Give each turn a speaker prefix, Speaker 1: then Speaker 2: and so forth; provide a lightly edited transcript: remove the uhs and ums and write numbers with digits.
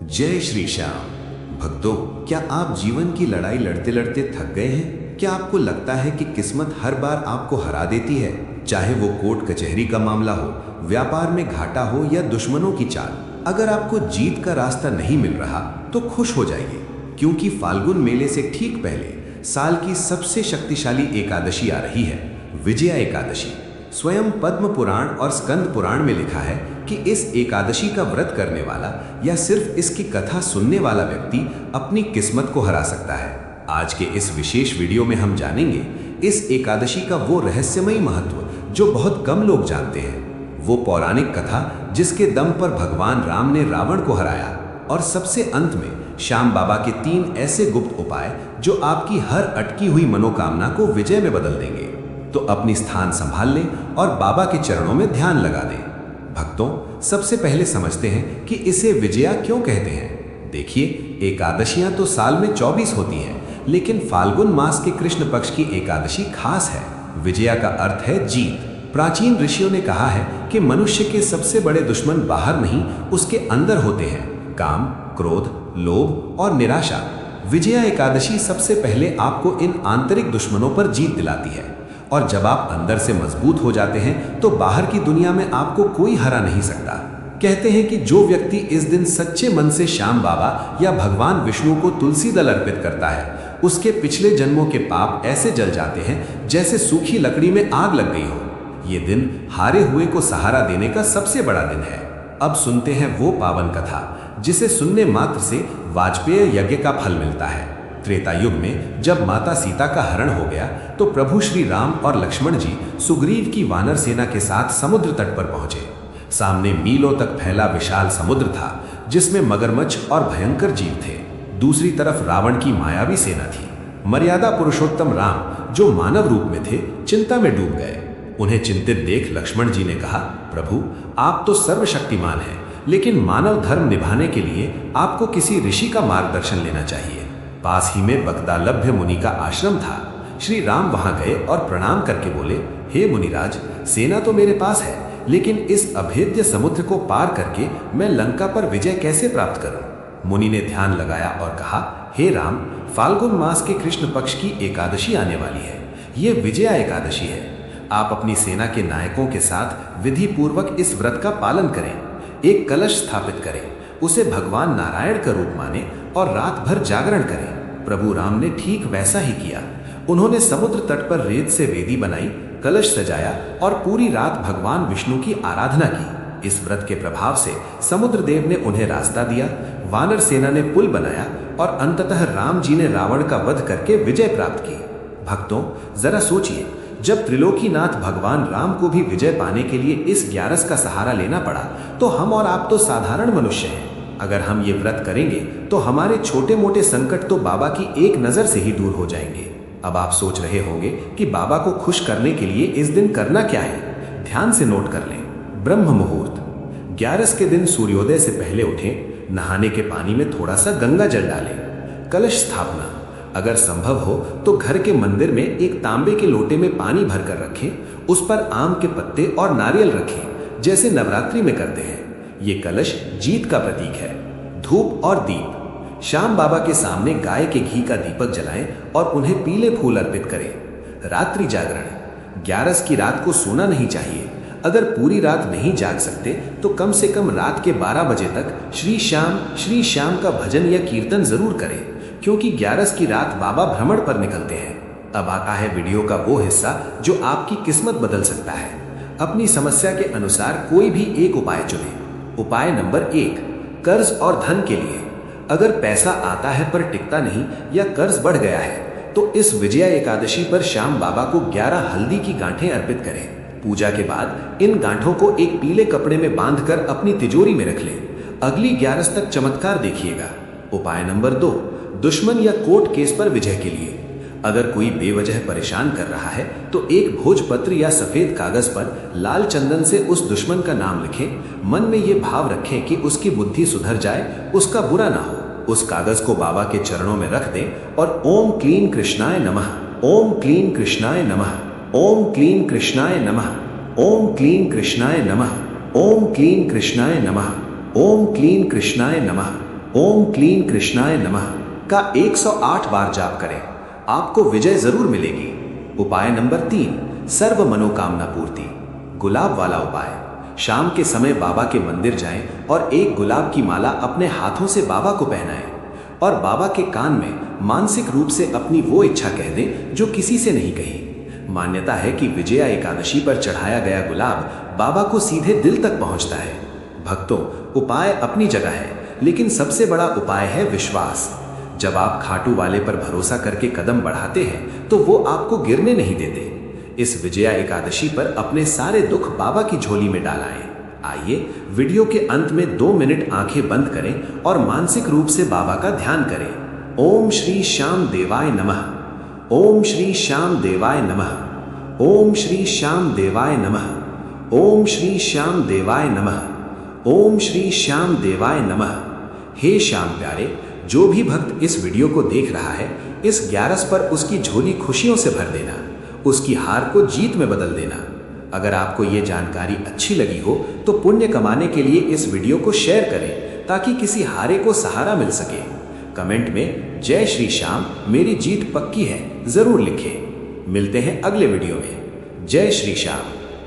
Speaker 1: जय श्री श्याम। भक्तों, क्या आप जीवन की लड़ाई लड़ते लड़ते थक गए हैं? क्या आपको लगता है कि किस्मत हर बार आपको हरा देती है? चाहे वो कोर्ट कचहरी का मामला हो, व्यापार में घाटा हो या दुश्मनों की चाल। अगर आपको जीत का रास्ता नहीं मिल रहा तो खुश हो जाइए, क्योंकि फाल्गुन मेले से ठीक पहले साल की सबसे शक्तिशाली एकादशी आ रही है, विजया एकादशी। स्वयं पद्म पुराण और स्कंद पुराण में लिखा है कि इस एकादशी का व्रत करने वाला या सिर्फ इसकी कथा सुनने वाला व्यक्ति अपनी किस्मत को हरा सकता है। आज के इस विशेष वीडियो में हम जानेंगे इस एकादशी का वो रहस्यमयी महत्व जो बहुत कम लोग जानते हैं, वो पौराणिक कथा जिसके दम पर भगवान राम ने रावण को हराया, और सबसे अंत में श्याम बाबा के 3 ऐसे गुप्त उपाय जो आपकी हर अटकी हुई मनोकामना को विजय में बदल देंगे। तो अपनी स्थान संभाल लें और बाबा के चरणों में ध्यान लगा दें। भक्तों, सबसे पहले समझते हैं कि इसे विजया क्यों कहते हैं। देखिए, एकादशियां तो साल में 24 होती हैं, लेकिन फाल्गुन मास के कृष्ण पक्ष की एकादशी खास है। विजया का अर्थ है जीत। प्राचीन ऋषियों ने कहा है कि मनुष्य के सबसे बड़े दुश्मन बाहर नहीं, उसके अंदर होते हैं: काम, क्रोध, लोभ और निराशा। विजया एकादशी सबसे पहले आपको इन आंतरिक दुश्मनों पर जीत दिलाती है, और जब आप अंदर से मजबूत हो जाते हैं तो बाहर की दुनिया में आपको कोई हरा नहीं सकता। कहते हैं कि जो व्यक्ति इस दिन सच्चे मन से श्याम बाबा या भगवान विष्णु को तुलसी दल अर्पित करता है, उसके पिछले जन्मों के पाप ऐसे जल जाते हैं जैसे सूखी लकड़ी में आग लग गई हो। ये दिन हारे हुए को सहारा देने का सबसे बड़ा दिन है। अब सुनते हैं वो पावन कथा जिसे सुनने मात्र से वाजपेय यज्ञ का फल मिलता है। त्रेता युग में जब माता सीता का हरण हो गया तो प्रभु श्री राम और लक्ष्मण जी सुग्रीव की वानर सेना के साथ समुद्र तट पर पहुंचे। सामने मीलों तक फैला विशाल समुद्र था, जिसमें मगरमच्छ और भयंकर जीव थे। दूसरी तरफ रावण की मायावी सेना थी। मर्यादा पुरुषोत्तम राम, जो मानव रूप में थे, चिंता में डूब गए। उन्हें चिंतित देख लक्ष्मण जी ने कहा, प्रभु, आप तो सर्वशक्तिमान हैं, लेकिन मानव धर्म निभाने के लिए आपको किसी ऋषि का मार्गदर्शन लेना चाहिए। पास ही में बगदालभ्य मुनि का आश्रम था। श्री राम वहां गए और प्रणाम करके बोले, हे मुनिराज, सेना तो मेरे पास है, लेकिन इस अभेद्य समुद्र को पार करके मैं लंका पर विजय कैसे प्राप्त करूं? मुनि ने ध्यान लगाया और कहा, हे राम, फाल्गुन मास के कृष्ण पक्ष की एकादशी आने वाली है। ये विजया एकादशी है। आप अपनी सेना के नायकों के साथ विधि पूर्वक इस व्रत का पालन करें। एक कलश स्थापित करें, उसे भगवान नारायण का रूप माने और रात भर जागरण करें। प्रभु राम ने ठीक वैसा ही किया। उन्होंने समुद्र तट पर रेत से वेदी बनाई, कलश सजाया और पूरी रात भगवान विष्णु की आराधना की। इस व्रत के प्रभाव से समुद्र देव ने उन्हें रास्ता दिया, वानर सेना ने पुल बनाया और अंततः राम जी ने रावण का वध करके विजय प्राप्त की। भक्तों, जरा सोचिए, जब त्रिलोकीनाथ भगवान राम को भी विजय पाने के लिए इस ग्यारस का सहारा लेना पड़ा, तो हम और आप तो साधारण मनुष्य हैं। अगर हम ये व्रत करेंगे तो हमारे छोटे मोटे संकट तो बाबा की एक नजर से ही दूर हो जाएंगे। अब आप सोच रहे होंगे कि बाबा को खुश करने के लिए इस दिन करना क्या है। ध्यान से नोट कर लें। ब्रह्म मुहूर्त, ग्यारस के दिन सूर्योदय से पहले उठें, नहाने के पानी में थोड़ा सा गंगा जल डालें। कलश स्थापना, अगर संभव हो तो घर के मंदिर में एक तांबे के लोटे में पानी भरकर रखें, उस पर आम के पत्ते और नारियल रखें, जैसे नवरात्रि में करते हैं। ये कलश जीत का प्रतीक है। धूप और दीप, श्याम बाबा के सामने गाय के घी का दीपक जलाएं और उन्हें पीले फूल अर्पित करें। रात्रि जागरण, ग्यारस की रात को सोना नहीं चाहिए। अगर पूरी रात नहीं जाग सकते तो कम से कम रात के 12 बजे तक श्री श्याम का भजन या कीर्तन जरूर करें, क्योंकि ग्यारस की रात बाबा भ्रमण पर निकलते हैं। अब आता है वीडियो का वो हिस्सा जो आपकी किस्मत बदल सकता है। अपनी समस्या के अनुसार कोई भी एक उपाय चुनें। उपाय नंबर 1, कर्ज और धन के लिए। अगर पैसा आता है पर टिकता नहीं या कर्ज बढ़ गया है, तो इस विजया एकादशी पर श्याम बाबा को 11 हल्दी की गांठें अर्पित करें। पूजा के बाद इन गांठों को एक पीले कपड़े में बांधकर अपनी तिजोरी में रख लें। अगली ग्यारस तक चमत्कार देखिएगा। उपाय नंबर 2, दुश्मन या कोर्ट केस पर विजय के लिए। अगर कोई बेवजह परेशान कर रहा है तो एक भोजपत्र या सफेद कागज पर लाल चंदन से उस दुश्मन का नाम लिखें। मन में ये भाव रखें कि उसकी बुद्धि सुधर जाए, उसका बुरा ना हो। उस कागज को बाबा के चरणों में रख दें और ओम क्लीं कृष्णाय नमः, ओम क्लीं कृष्णाय नमः, ओम क्लीं कृष्णाय नमः, ओम क्लीं कृष्णाय नमः, ओम क्लीं कृष्णाय नमः, ओम क्लीं कृष्णाय नमः,
Speaker 2: ओम क्लीं कृष्णाय नमः का 108 बार जाप करें, आपको विजय जरूर मिलेगी। उपाय नंबर 3, सर्व मनोकामना पूर्ति। गुलाब वाला उपाय। शाम के समय बाबा के मंदिर जाएं और एक गुलाब की माला अपने हाथों से बाबा को पहनाएं और बाबा के कान में मानसिक रूप से अपनी वो इच्छा कह दें जो किसी से नहीं कही। मान्यता है कि विजया एकादशी पर चढ़ाया गया गुलाब बाबा को सीधे दिल तक पहुंचता है। भक्तों, उपाय अपनी जगह है, लेकिन सबसे बड़ा उपाय है विश्वास। जब आप खाटू वाले पर भरोसा करके कदम बढ़ाते हैं तो वो आपको गिरने नहीं देते। इस विजया एकादशी पर अपने सारे दुख बाबा की झोली में डालाएं। आइए वीडियो के अंत में 2 मिनट आंखें बंद करें और मानसिक रूप से बाबा का ध्यान करें। ओम श्री श्याम देवाय नमः। ओम श्री श्याम देवाय नमः। ओम श्री श्याम देवाय नमः। ओम श्री श्याम देवाय नमः। ओम श्री श्याम देवाय नमः। हे श्याम प्यारे, जो भी भक्त इस वीडियो को देख रहा है, इस 11 पर उसकी झोली खुशियों से भर देना, उसकी हार को जीत में बदल देना। अगर आपको ये जानकारी अच्छी लगी हो तो पुण्य कमाने के लिए इस वीडियो को शेयर करें ताकि किसी हारे को सहारा मिल सके। कमेंट में जय श्री श्याम, मेरी जीत पक्की है जरूर लिखें। मिलते हैं अगले वीडियो में। जय श्री श्याम।